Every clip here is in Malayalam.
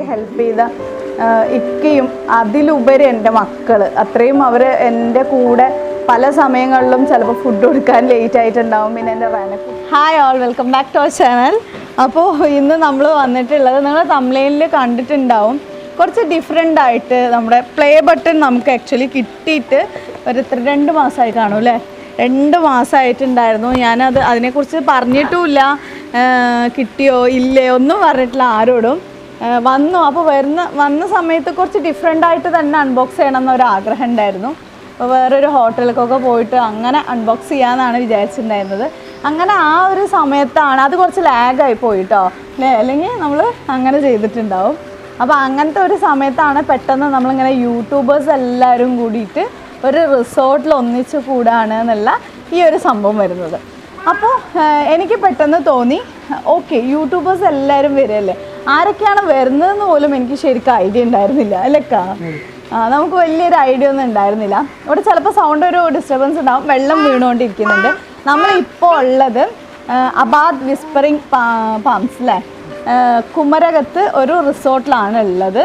ഹെൽപ്പ് ചെയ്ത ഇക്കയും അതിലുപരി എൻ്റെ മക്കൾ അത്രയും അവർ എൻ്റെ കൂടെ പല സമയങ്ങളിലും ചിലപ്പോൾ ഫുഡ് കൊടുക്കാൻ ലേറ്റ് ആയിട്ടുണ്ടാവും. പിന്നെ എൻ്റെ വേനക്ക് hi all, welcome back to our channel. അപ്പോൾ ഇന്ന് നമ്മൾ വന്നിട്ടുള്ളത് നിങ്ങൾ തംബ്നെയിലിൽ കണ്ടിട്ടുണ്ടാവും, കുറച്ച് ഡിഫറെൻ്റ് ആയിട്ട് നമ്മുടെ പ്ലേ ബട്ടൺ നമുക്ക് ആക്ച്വലി കിട്ടിയിട്ട് ഒരു 2 മാസമായി കാണും അല്ലേ, 2 മാസമായിട്ടുണ്ടായിരുന്നു. ഞാനത് അതിനെക്കുറിച്ച് പറഞ്ഞിട്ടുമില്ല, കിട്ടിയോ ഇല്ലേ ഒന്നും പറഞ്ഞിട്ടില്ല ആരോടും. വന്നു, അപ്പോൾ വന്ന സമയത്ത് കുറച്ച് ഡിഫറെൻ്റ് ആയിട്ട് തന്നെ അൺബോക്സ് ചെയ്യണം എന്നൊരാഗ്രഹം ഉണ്ടായിരുന്നു. അപ്പോൾ വേറൊരു ഹോട്ടലിലേക്കൊക്കെ പോയിട്ട് അങ്ങനെ അൺബോക്സ് ചെയ്യാമെന്നാണ് വിചാരിച്ചിട്ടുണ്ടായിരുന്നത്. അങ്ങനെ ആ ഒരു സമയത്താണ് അത് കുറച്ച് ലാഗായി പോയിട്ടോ അല്ലേ, അല്ലെങ്കിൽ നമ്മൾ അങ്ങനെ ചെയ്തിട്ടുണ്ടാവും. അപ്പോൾ അങ്ങനത്തെ ഒരു സമയത്താണ് പെട്ടെന്ന് നമ്മളിങ്ങനെ യൂട്യൂബേഴ്സ് എല്ലാവരും കൂടിയിട്ട് ഒരു റിസോർട്ടിൽ ഒന്നിച്ച് കൂടാണ് എന്നുള്ള ഈ ഒരു സംഭവം വരുന്നത്. അപ്പോൾ എനിക്ക് പെട്ടെന്ന് തോന്നി, ഓക്കെ യൂട്യൂബേഴ്സ് എല്ലാവരും വരികയല്ലേ, ആരൊക്കെയാണ് വരുന്നതെന്ന് പോലും എനിക്ക് ശരിക്കും ഐഡിയ ഉണ്ടായിരുന്നില്ല അല്ലേക്കാ. നമുക്ക് വലിയൊരു ഐഡിയ ഒന്നും ഉണ്ടായിരുന്നില്ല. ഇവിടെ ചിലപ്പോൾ സൗണ്ട് ഒരു ഡിസ്റ്റർബൻസ് ഉണ്ടാവും, വെള്ളം വീണുകൊണ്ടിരിക്കുന്നുണ്ട്. നമ്മളിപ്പോൾ ഉള്ളത് അബാദ് വിസ്പറിങ് പാംസ് അല്ലേ, കുമരകത്ത് ഒരു റിസോർട്ടിലാണ് ഉള്ളത്.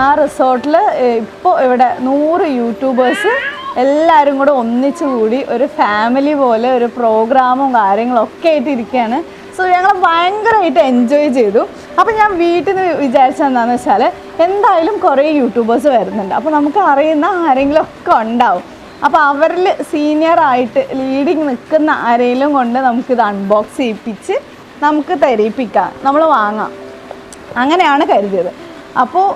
ആ റിസോർട്ടിൽ ഇപ്പോൾ ഇവിടെ 100 യൂട്യൂബേഴ്സ് എല്ലാവരും കൂടെ ഒന്നിച്ചു കൂടി ഒരു ഫാമിലി പോലെ ഒരു പ്രോഗ്രാമും കാര്യങ്ങളൊക്കെ ആയിട്ട് ഇരിക്കുകയാണ്. സോ ഞങ്ങൾ ഭയങ്കരമായിട്ട് എൻജോയ് ചെയ്തു. അപ്പോൾ ഞാൻ വീട്ടിൽ നിന്ന് വിചാരിച്ചത് എന്താണെന്ന് വെച്ചാൽ എന്തായാലും കുറേ യൂട്യൂബേഴ്സ് വരുന്നുണ്ട്, അപ്പോൾ നമുക്ക് അറിയുന്ന ആരെങ്കിലും ഒക്കെ ഉണ്ടാവും. അപ്പോൾ അവരിൽ സീനിയറായിട്ട് ലീഡിങ് നിൽക്കുന്ന ആരെങ്കിലും കൊണ്ട് നമുക്കിത് അൺബോക്സ് ചെയ്യിപ്പിച്ച് നമുക്ക് തരിപ്പിക്കാം, നമ്മൾ വാങ്ങാം, അങ്ങനെയാണ് കരുതിയത്. അപ്പോൾ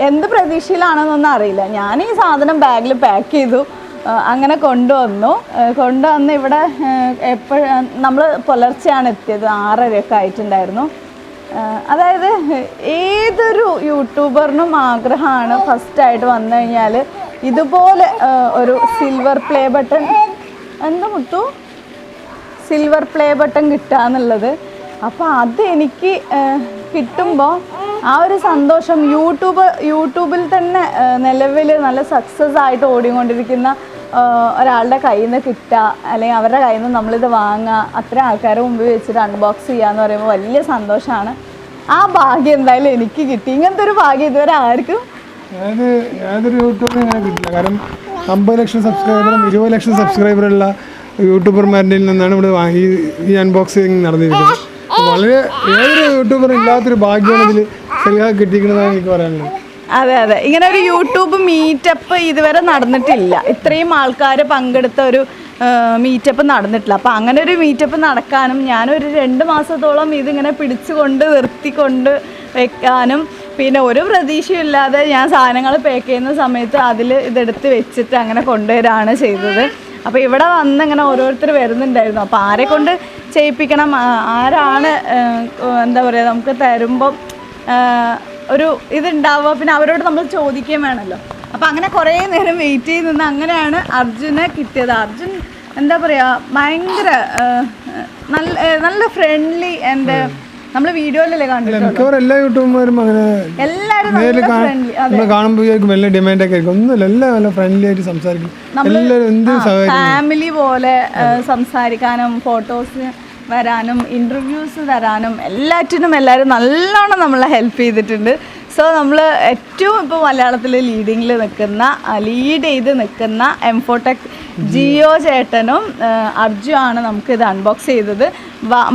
എന്ത് പ്രതീക്ഷയിലാണെന്നൊന്നും അറിയില്ല. ഞാൻ ഈ സാധനം ബാഗിൽ പാക്ക് ചെയ്തു, അങ്ങനെ കൊണ്ടുവന്ന് ഇവിടെ എപ്പോഴും നമ്മൾ പുലർച്ചെയാണ് എത്തിയത്, 6:30 ആയിട്ടുണ്ടായിരുന്നു. അതായത് ഏതൊരു യൂട്യൂബറിനും ആഗ്രഹമാണ് ഫസ്റ്റായിട്ട് വന്നു കഴിഞ്ഞാൽ ഇതുപോലെ ഒരു silver play button, silver play button കിട്ടുക എന്നുള്ളത്. അപ്പോൾ അത് എനിക്ക് കിട്ടുമ്പോൾ ആ ഒരു സന്തോഷം യൂട്യൂബിൽ തന്നെ നിലവിൽ നല്ല സക്സസ് ആയിട്ട് ഓടിക്കൊണ്ടിരിക്കുന്ന ഒരാളുടെ കയ്യിൽ നിന്ന് കിട്ടുക, അല്ലെങ്കിൽ അവരുടെ കയ്യിൽ നിന്ന് നമ്മളിത് വാങ്ങുക, അത്രയും ആൾക്കാരെ മുമ്പ് വെച്ചിട്ട് അൺബോക്സ് ചെയ്യുക എന്ന് പറയുമ്പോൾ വലിയ സന്തോഷമാണ്. ആ ഭാഗ്യം എന്തായാലും എനിക്ക് കിട്ടി. ഇങ്ങനത്തെ ഒരു ഭാഗ്യം ഇതുവരെ ആർക്കും യാതൊരു യൂട്യൂബിനും അങ്ങനെ കിട്ടില്ല. കാരണം 50 ലക്ഷം സബ്സ്ക്രൈബറും 20 ലക്ഷം സബ്സ്ക്രൈബറുള്ള യൂട്യൂബർമാരുടെ നിന്നാണ് ഇവിടെ ഈ അൺബോക്സിങ് നടന്നിരിക്കുന്നത്. വളരെ ഏതൊരു യൂട്യൂബറും ഇല്ലാത്തൊരു ഭാഗ്യമാണ് ഇതിൽ ശരിയാക്കി കിട്ടിയിരിക്കുന്നതാണ് എനിക്ക് പറയാനുള്ളത്. അതെ, ഇങ്ങനെ ഒരു യൂട്യൂബ് മീറ്റപ്പ് ഇതുവരെ നടന്നിട്ടില്ല, ഇത്രയും ആൾക്കാർ പങ്കെടുത്ത ഒരു മീറ്റപ്പ് നടന്നിട്ടില്ല. അപ്പോൾ അങ്ങനെ ഒരു മീറ്റപ്പ് നടക്കാനും ഞാനൊരു 2 മാസത്തോളം ഇതിങ്ങനെ പിടിച്ചുകൊണ്ട് നിർത്തിക്കൊണ്ട് വെക്കാനും പിന്നെ ഒരു പ്രതീക്ഷയില്ലാതെ ഞാൻ സാധനങ്ങൾ പാക്ക് ചെയ്യുന്ന സമയത്ത് അതിൽ ഇതെടുത്ത് വെച്ചിട്ട് അങ്ങനെ കൊണ്ടുവരികയാണ് ചെയ്തത്. അപ്പോൾ ഇവിടെ വന്ന് ഇങ്ങനെ ഓരോരുത്തർ വരുന്നുണ്ടായിരുന്നു. അപ്പോൾ ആരെ കൊണ്ട് ചെയ്യിപ്പിക്കണം, ആരാണ് എന്താ പറയുക നമുക്ക് തരുമ്പം ഒരു ഇതുണ്ടാവുക, പിന്നെ അവരോട് നമ്മൾ ചോദിക്കുകയും വേണമല്ലോ. അപ്പോൾ അങ്ങനെ കുറേ നേരം വെയിറ്റ് ചെയ്ത് നിന്ന് അങ്ങനെയാണ് അർജുനെ കിട്ടിയത്. അർജുൻ എന്താ പറയുക ഭയങ്കര നല്ല ഫ്രണ്ട്ലി ആൻഡ് നമ്മൾ വീഡിയോയിലല്ലേ കണ്ടിട്ടുള്ളൂ. എല്ലാ യൂട്യൂബർമാരും അങ്ങനെ എല്ലാവരും കാണുമ്പോൾ വലിയ ഡിമാൻഡ് ഒക്കെ ആയിരിക്കും. ഒന്നുമില്ല, എല്ലാം നല്ല ഫ്രണ്ട്ലി ആയിട്ട് സംസാരിക്കും, ഫാമിലി പോലെ സംസാരിക്കാനും ഫോട്ടോസ് വരാനും ഇൻ്റർവ്യൂസ് തരാനും എല്ലാറ്റിനും എല്ലാവരും നല്ലോണം നമ്മളെ ഹെൽപ്പ് ചെയ്തിട്ടുണ്ട്. സോ നമ്മൾ ഏറ്റവും ഇപ്പോൾ മലയാളത്തിൽ ലീഡ് ചെയ്ത് നിൽക്കുന്ന എംഫോടെക് ജിയോ ചേട്ടനും അർജു ആണ് നമുക്കിത് അൺബോക്സ് ചെയ്തത്.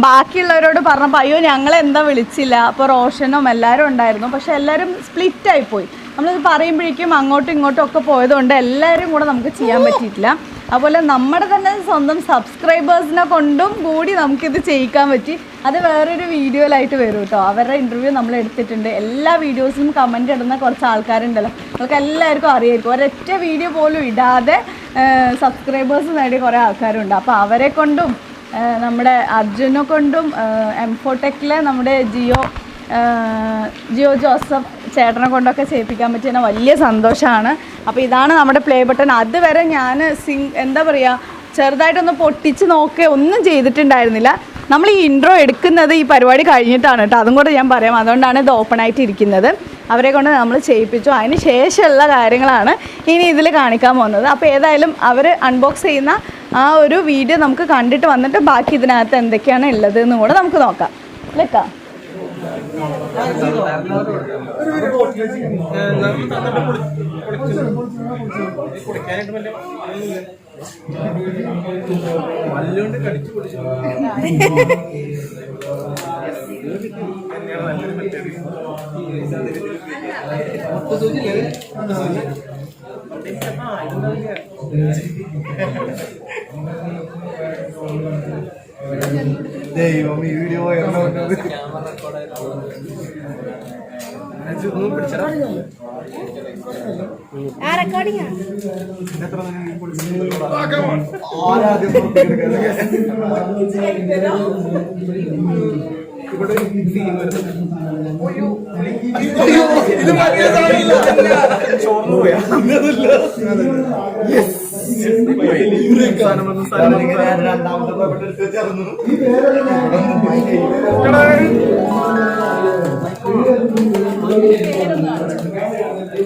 ബാക്കിയുള്ളവരോട് പറഞ്ഞപ്പോൾ അയ്യോ ഞങ്ങളെന്താ വിളിച്ചില്ല, അപ്പോൾ റോഷനും എല്ലാവരും ഉണ്ടായിരുന്നു, പക്ഷെ എല്ലാവരും സ്പ്ലിറ്റായിപ്പോയി. നമ്മളിത് പറയുമ്പോഴേക്കും അങ്ങോട്ടും ഇങ്ങോട്ടും ഒക്കെ പോയതുകൊണ്ട് എല്ലാവരും കൂടെ നമുക്ക് ചെയ്യാൻ പറ്റിയിട്ടില്ല. അതുപോലെ നമ്മുടെ തന്നെ സ്വന്തം സബ്സ്ക്രൈബേഴ്സിനെ കൊണ്ടും കൂടി നമുക്കിത് ചെയ്യിക്കാൻ പറ്റി. അത് വേറൊരു വീഡിയോയിലായിട്ട് വരും കേട്ടോ. അവരുടെ ഇൻ്റർവ്യൂ നമ്മൾ എടുത്തിട്ടുണ്ട്. എല്ലാ വീഡിയോസിനും കമൻറ്റ് ഇടുന്ന കുറച്ച് ആൾക്കാരുണ്ടല്ലോ, നമുക്ക് എല്ലാവർക്കും അറിയായിരിക്കും. ഒരൊറ്റ വീഡിയോ പോലും ഇടാതെ സബ്സ്ക്രൈബേഴ്സ് നേടിയ കുറേ ആൾക്കാരുണ്ട്. അപ്പോൾ അവരെ കൊണ്ടും നമ്മുടെ അർജുനെ കൊണ്ടും എംഫോടെക്കിലെ നമ്മുടെ ജിയോ ജോസഫ് ചേട്ടനെ കൊണ്ടൊക്കെ ചെയ്യിപ്പിക്കാൻ പറ്റിയ വലിയ സന്തോഷമാണ്. അപ്പോൾ ഇതാണ് നമ്മുടെ പ്ലേ ബട്ടൺ. അതുവരെ ഞാൻ എന്താ പറയുക ചെറുതായിട്ടൊന്ന് പൊട്ടിച്ച് നോക്കുക ഒന്നും ചെയ്തിട്ടുണ്ടായിരുന്നില്ല. നമ്മൾ ഈ ഇൻട്രോ എടുക്കുന്നത് ഈ പരിപാടി കഴിഞ്ഞിട്ടാണ് കേട്ടോ, അതും കൂടെ ഞാൻ പറയാം. അതുകൊണ്ടാണ് ഇത് ഓപ്പൺ ആയിട്ട് ഇരിക്കുന്നത്. അവരെ കൊണ്ട് നമ്മൾ ചെയ്യിപ്പിച്ചു. അതിന് ശേഷമുള്ള കാര്യങ്ങളാണ് ഇനി ഇതിൽ കാണിക്കാൻ പോകുന്നത്. അപ്പോൾ ഏതായാലും അവർ അൺബോക്സ് ചെയ്യുന്ന ആ ഒരു വീഡിയോ നമുക്ക് കണ്ടിട്ട് വന്നിട്ട് ബാക്കി ഇതിനകത്ത് എന്തൊക്കെയാണ് ഉള്ളത് എന്നും കൂടെ നമുക്ക് നോക്കാം ലേക്കാ. ദൈവം ഈ വീഡിയോ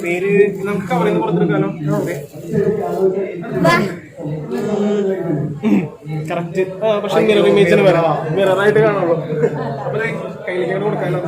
പേര് നമുക്ക് കവറിന്ന് പുറത്തെടുക്കാനോ? കറക്റ്റ്. പക്ഷെ മിറർ ഇമേജിന് വരാം, മിററായിട്ട് കാണുള്ളൂ. അപ്പൊ കയ്യിലേക്ക് കൊടുക്കാനോ?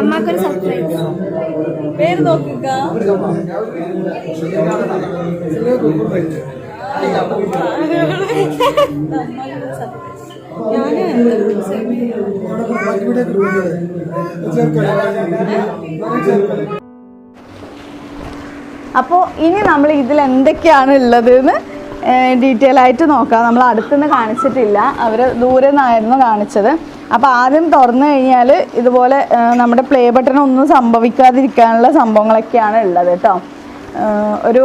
അമ്മക്കൊരു സർപ്രൈസ്. പേര് നോക്കുക. അപ്പോൾ ഇനി നമ്മൾ ഇതിൽ എന്തൊക്കെയാണ് ഉള്ളതെന്ന് ഡീറ്റെയിൽ ആയിട്ട് നോക്കാം. നമ്മൾ അടുത്തുനിന്ന് കാണിച്ചിട്ടില്ല, അവർ ദൂരെ നിന്നായിരുന്നു കാണിച്ചത്. അപ്പോൾ ആദ്യം തുറന്നു കഴിഞ്ഞാൽ ഇതുപോലെ നമ്മുടെ പ്ലേ ബട്ടണൊന്നും സംഭവിക്കാതിരിക്കാനുള്ള സംഭവങ്ങളൊക്കെയാണ് ഉള്ളത് കേട്ടോ. ഒരു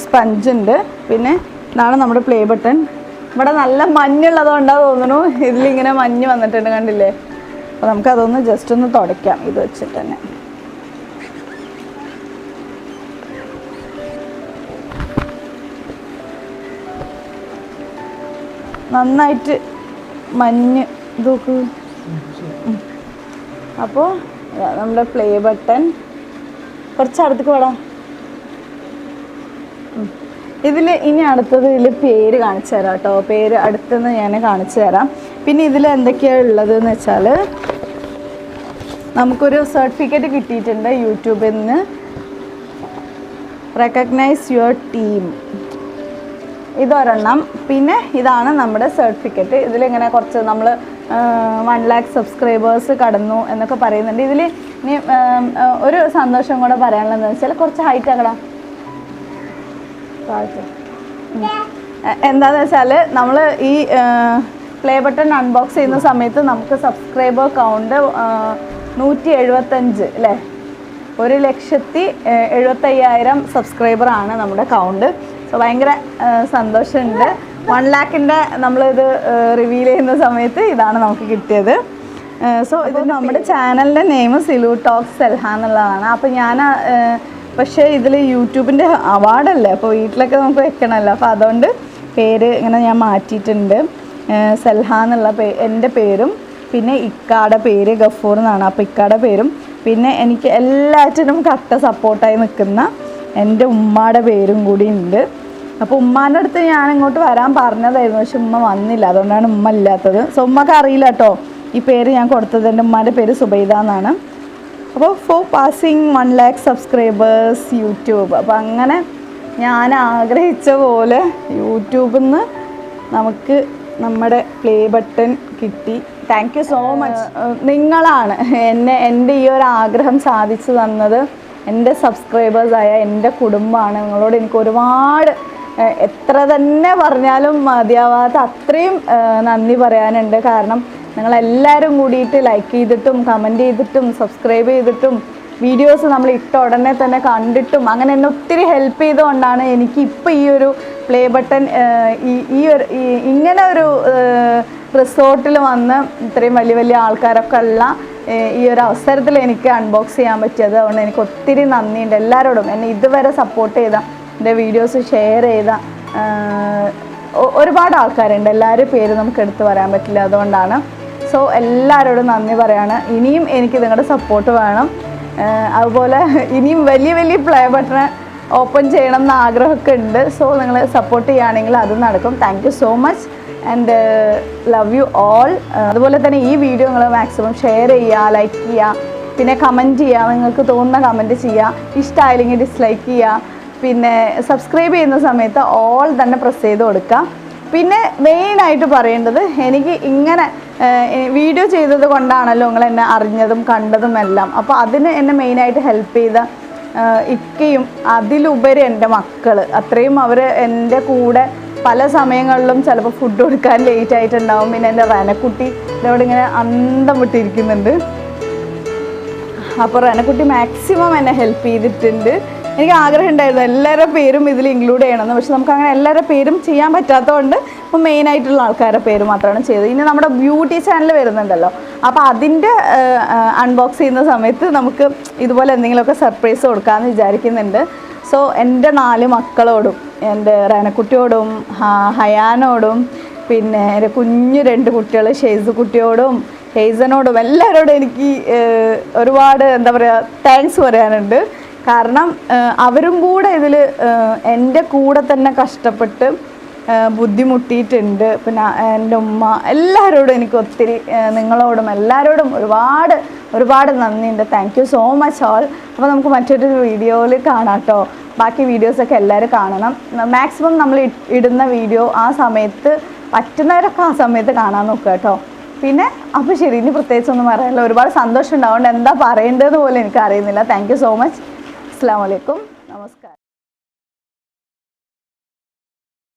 സ്പഞ്ച് ഉണ്ട്, പിന്നെ ഇതാണ് നമ്മുടെ പ്ലേ ബട്ടൺ. ഇവിടെ നല്ല മഞ്ഞുള്ളതുകൊണ്ടാണ് തോന്നുന്നു ഇതിലിങ്ങനെ മഞ്ഞ് വന്നിട്ടുണ്ട്, കണ്ടില്ലേ? അപ്പോൾ നമുക്കതൊന്ന് ജസ്റ്റ് ഒന്ന് തുടയ്ക്കാം ഇത് വെച്ചിട്ട് തന്നെ. നന്നായിട്ട് മഞ്ഞ് ഇതൊക്കെ. അപ്പോൾ നമ്മുടെ പ്ലേ ബട്ടൺ കുറച്ച് അടുത്തേക്ക് വേടാം. ഇതിൽ ഇനി അടുത്തത് ഇതിൽ പേര് കാണിച്ചു തരാം കേട്ടോ. പേര് അടുത്തുനിന്ന് ഞാൻ കാണിച്ചു തരാം. പിന്നെ ഇതിൽ എന്തൊക്കെയാണ് ഉള്ളതെന്ന് വെച്ചാൽ നമുക്കൊരു സർട്ടിഫിക്കറ്റ് കിട്ടിയിട്ടുണ്ട് യൂട്യൂബിൽ നിന്ന്, റെക്കഗ്നൈസ് യുവർ ടീം, ഇതൊരെണ്ണം. പിന്നെ ഇതാണ് നമ്മുടെ സർട്ടിഫിക്കറ്റ്. ഇതിലിങ്ങനെ കുറച്ച് നമ്മൾ 1 lakh സബ്സ്ക്രൈബേഴ്സ് കടന്നു എന്നൊക്കെ പറയുന്നുണ്ട്. ഇതിൽ ഇനി ഒരു സന്തോഷം കൂടെ പറയാനുള്ളതെന്ന് വെച്ചാൽ കുറച്ച് ഹൈറ്റ് ആക്കടാ. എന്താണെന്ന് വെച്ചാൽ നമ്മൾ ഈ പ്ലേ ബട്ടൺ അൺബോക്സ് ചെയ്യുന്ന സമയത്ത് നമുക്ക് സബ്സ്ക്രൈബർ കൗണ്ട് 175 അല്ലേ, 1,75,000 സബ്സ്ക്രൈബറാണ് നമ്മുടെ കൗണ്ട്. സോ ഭയങ്കര സന്തോഷമുണ്ട്. 1 lakhൻ്റെ നമ്മളിത് റിവീൽ ചെയ്യുന്ന സമയത്ത് ഇതാണ് നമുക്ക് കിട്ടിയത്. സോ ഇത് നമ്മുടെ ചാനലിൻ്റെ നെയിം സിലു ടോക്സ് സെൽഹ എന്നുള്ളതാണ്. അപ്പോൾ ഞാൻ പക്ഷേ ഇതിൽ യൂട്യൂബിൻ്റെ അവാർഡല്ലേ, അപ്പോൾ വീട്ടിലൊക്കെ നമുക്ക് വെക്കണമല്ലോ. അപ്പോൾ അതുകൊണ്ട് പേര് ഇങ്ങനെ ഞാൻ മാറ്റിയിട്ടുണ്ട്. സെൽഹ എന്നുള്ള എൻ്റെ പേരും, പിന്നെ ഇക്കാടെ പേര് ഗഫൂർ എന്നാണ്. അപ്പോൾ ഇക്കാടെ പേരും, പിന്നെ എനിക്ക് എല്ലാറ്റിനും കട്ട സപ്പോർട്ടായി നിൽക്കുന്ന എൻ്റെ ഉമ്മയുടെ പേരും കൂടി ഉണ്ട്. അപ്പോൾ ഉമ്മാൻ്റെ അടുത്ത് ഞാൻ ഇങ്ങോട്ട് വരാൻ പറഞ്ഞതായിരുന്നു, പക്ഷെ ഉമ്മ വന്നില്ല, അതുകൊണ്ടാണ് ഉമ്മ ഇല്ലാത്തത്. സോ ഉമ്മക്ക് അറിയില്ല കേട്ടോ ഈ പേര് ഞാൻ കൊടുത്തത്. എൻ്റെ ഉമ്മാൻ്റെ പേര് സുബൈദ എന്നാണ്. അപ്പോൾ for passing 1 lakh subscribers YouTube. അപ്പോൾ അങ്ങനെ ഞാൻ ആഗ്രഹിച്ച പോലെ യൂട്യൂബിൽ നിന്ന് നമുക്ക് നമ്മുടെ പ്ലേ ബട്ടൺ കിട്ടി. Thank you so much. നിങ്ങളാണ് എൻ്റെ ഈ ഒരു ആഗ്രഹം സാധിച്ചു തന്നത്. എൻ്റെ സബ്സ്ക്രൈബേഴ്സായ എൻ്റെ കുടുംബമാണ്. നിങ്ങളോട് എനിക്ക് ഒരുപാട് എത്ര തന്നെ പറഞ്ഞാലും മതിയാവാത്ത അത്രയും നന്ദി പറയാനുണ്ട്. കാരണം നിങ്ങളെല്ലാവരും കൂടിയിട്ട് ലൈക്ക് ചെയ്തിട്ടും കമൻറ്റ് ചെയ്തിട്ടും സബ്സ്ക്രൈബ് ചെയ്തിട്ടും വീഡിയോസ് നമ്മൾ ഇട്ട ഉടനെ തന്നെ കണ്ടിട്ടും അങ്ങനെ എന്നെ ഒത്തിരി ഹെൽപ്പ് ചെയ്തുകൊണ്ടാണ് എനിക്ക് ഇപ്പോൾ ഈ ഒരു പ്ലേ ബട്ടൺ ഇങ്ങനെ ഒരു റിസോർട്ടിൽ വന്ന് ഇത്രയും വലിയ വലിയ ആൾക്കാരൊക്കെ ഉള്ള ഈ ഒരു അവസരത്തിൽ എനിക്ക് അൺബോക്സ് ചെയ്യാൻ പറ്റിയത്. അതുകൊണ്ട് എനിക്ക് ഒത്തിരി നന്ദിയുണ്ട് എല്ലാവരോടും. എന്നെ ഇതുവരെ സപ്പോർട്ട് ചെയ്ത, എൻ്റെ വീഡിയോസ് ഷെയർ ചെയ്ത ഒരുപാട് ആൾക്കാരുണ്ട്. എല്ലാവരും പേര് നമുക്ക് എടുത്തു പറയാൻ പറ്റില്ല, അതുകൊണ്ടാണ്. സോ എല്ലാവരോടും നന്ദി പറയാണ്. ഇനിയും എനിക്ക് നിങ്ങളുടെ സപ്പോർട്ട് വേണം. അതുപോലെ ഇനിയും വലിയ വലിയ പ്ലേ ബട്ടൺ ഓപ്പൺ ചെയ്യണം എന്ന് ആഗ്രഹമൊക്കെ ഉണ്ട്. സോ നിങ്ങൾ സപ്പോർട്ട് ചെയ്യുകയാണെങ്കിൽ അത് നടക്കും. Thank you so much and love you all. അതുപോലെ തന്നെ ഈ വീഡിയോ നിങ്ങൾ മാക്സിമം ഷെയർ ചെയ്യുക, ലൈക്ക് ചെയ്യുക, പിന്നെ കമൻറ്റ് ചെയ്യുക. നിങ്ങൾക്ക് തോന്നുന്ന കമൻറ്റ് ചെയ്യുക. ഇഷ്ടമായില്ലെങ്കിൽ ഡിസ്ലൈക്ക് ചെയ്യുക. പിന്നെ സബ്സ്ക്രൈബ് ചെയ്യുന്ന സമയത്ത് ഓൾ തന്നെ പ്രസ് ചെയ്ത് കൊടുക്കുക. പിന്നെ മെയിനായിട്ട് പറയേണ്ടത്, എനിക്ക് ഇങ്ങനെ വീഡിയോ ചെയ്തത് കൊണ്ടാണല്ലോ നിങ്ങൾ എന്നെ അറിഞ്ഞതും കണ്ടതും എല്ലാം. അപ്പോൾ അതിന് എന്നെ മെയിനായിട്ട് ഹെൽപ്പ് ചെയ്ത ഇക്കയും അതിലുപരി എൻ്റെ മക്കൾ, അത്രയും അവർ എൻ്റെ കൂടെ പല സമയങ്ങളിലും ചിലപ്പോൾ ഫുഡ് കൊടുക്കാൻ ലേറ്റ് ആയിട്ടുണ്ടാവും. പിന്നെ എൻ്റെ റെനക്കുട്ടി ഇതോടെ ഇങ്ങനെ അന്തം വിട്ടിരിക്കുന്നുണ്ട്. അപ്പോൾ റെനക്കുട്ടി മാക്സിമം എന്നെ ഹെൽപ്പ് ചെയ്തിട്ടുണ്ട്. എനിക്ക് ആഗ്രഹം ഉണ്ടായിരുന്നു എല്ലാവരുടെ പേരും ഇതിൽ ഇൻക്ലൂഡ് ചെയ്യണമെന്ന്. പക്ഷെ നമുക്ക് അങ്ങനെ എല്ലാവരുടെ പേരും ചെയ്യാൻ പറ്റാത്തതുകൊണ്ട് ഇപ്പോൾ മെയിനായിട്ടുള്ള ആൾക്കാരുടെ പേര് മാത്രമാണ് ചെയ്തത്. ഇനി നമ്മുടെ ബ്യൂട്ടി ചാനൽ വരുന്നുണ്ടല്ലോ, അപ്പോൾ അതിൻ്റെ അൺബോക്സ് ചെയ്യുന്ന സമയത്ത് നമുക്ക് ഇതുപോലെ എന്തെങ്കിലുമൊക്കെ സർപ്രൈസ് കൊടുക്കാമെന്ന് വിചാരിക്കുന്നുണ്ട്. സോ എൻ്റെ 4 മക്കളോടും, എൻ്റെ റെനക്കുട്ടിയോടും ഹയാനോടും പിന്നെ എൻ്റെ കുഞ്ഞു 2 കുട്ടികൾ ഷെയ്സ് കുട്ടിയോടും ഹെയ്സനോടും എല്ലാവരോടും എനിക്ക് ഒരുപാട് എന്താ പറയുക താങ്ക്സ് പറയാനുണ്ട്. കാരണം അവരും കൂടെ ഇതിൽ എൻ്റെ കൂടെ തന്നെ കഷ്ടപ്പെട്ട് ബുദ്ധിമുട്ടിയിട്ടുണ്ട്. പിന്നെ എൻ്റെ ഉമ്മ, എല്ലാവരോടും എനിക്ക് ഒത്തിരി, നിങ്ങളോടും എല്ലാവരോടും ഒരുപാട് ഒരുപാട് നന്ദിയുണ്ട്. Thank you so much all. അപ്പോൾ നമുക്ക് മറ്റൊരു വീഡിയോയിൽ കാണാം കേട്ടോ. ബാക്കി വീഡിയോസൊക്കെ എല്ലാവരും കാണണം. മാക്സിമം നമ്മൾ ഇടുന്ന വീഡിയോ ആ സമയത്ത് പറ്റുന്നവരൊക്കെ ആ സമയത്ത് കാണാൻ നോക്കുക കേട്ടോ. പിന്നെ അപ്പോൾ ശരി, ഇനി പ്രത്യേകിച്ചൊന്നും പറയാനില്ല. ഒരുപാട് സന്തോഷം ഉണ്ടാവുകൊണ്ട് എന്താ പറയേണ്ടത് പോലും എനിക്ക് അറിയുന്നില്ല. Thank you so much. അസ്സലാമു അലൈക്കും. നമസ്കാരം.